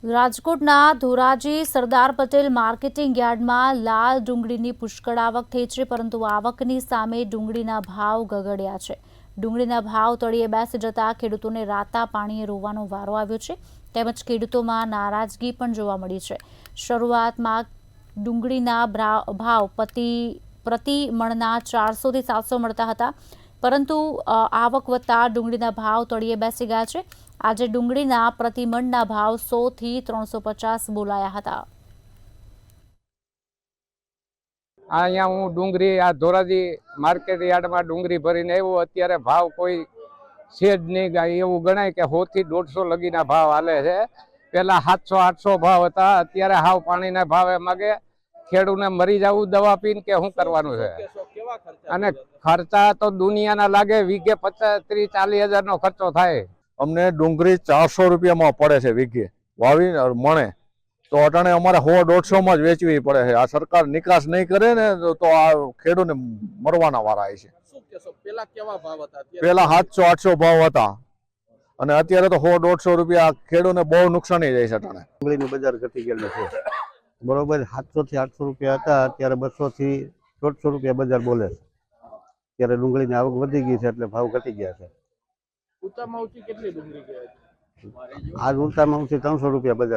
રાજકોટના ધોરાજી સરદાર પટેલ માર્કેટિંગ યાર્ડમાં લાલ ડુંગળીની પુષ્કળ આવક થઈ છે, પરંતુ આવકની સામે ડુંગળીના ભાવ ગગડ્યા છે। ડુંગળીના ભાવ તળિયે બેસી જતા ખેડૂતોને રાતા પાણીએ રોવાનો વારો આવ્યો છે, તેમજ ખેડૂતોમાં નારાજગી પણ જોવા મળી છે। શરૂઆતમાં ડુંગળીના ભાવ પ્રતિ મણના 400 થી 700 મળતા હતા, પરંતુ આવક વધતા ડુંગળીના ભાવ તળિયે બેસી ગયા છે। આજે ડુંગળીના પ્રતિ મણના ભાવ 100 થી 350 બોલાયા હતા। અહીંયા હું ડુંગળી આ ધોરાજી માર્કેટ યાર્ડમાં ડુંગળી ભરીને આવ્યો। અત્યારે ભાવ કોઈ છે જ નહીં, એવું ગણાય કે 100 થી 150 લગીના ભાવ હાલે છે। પેલા 700-800 ભાવ હતા, અત્યારે હાવ પાણીના ભાવે માગે। ખેડૂતને મરી જવું દવા પીને કે શું કરવાનું છે? અને ખર્ચા તો દુનિયાના લાગે, વીઘે 25-30-40 હજારનો ખર્ચો થાય। અમને ડુંગળી 400 રૂપિયામાં પડે છે વીઘે વાવી મણે, તો અટાણે અમારે 100-150 માં જ વેચવી પડે છે। આ સરકાર નિકાસ નહીં કરે ને તો આ ખેડૂતને મરવાના વારા છે। પેલા 700-800 ભાવ હતા અને અત્યારે તો 100-150 રૂપિયા ખેડૂતને બહુ નુકસાની જાય છે। અટાણે ડુંગળીનું બજાર ઘટી ગયેલું છે, બરોબર। 700 થી 800 રૂપિયા હતા, અત્યારે 200 થી 150 રૂપિયા બજાર બોલે છે। ત્યારે ડુંગળીની આવક વધી ગઈ છે એટલે ભાવ ઘટી ગયા છે। ઊંચામાં ઊંચી કેટલી ડુંગળી કહેવાય? આજ ઊંચામાં ઊંચી 300 રૂપિયા બજાર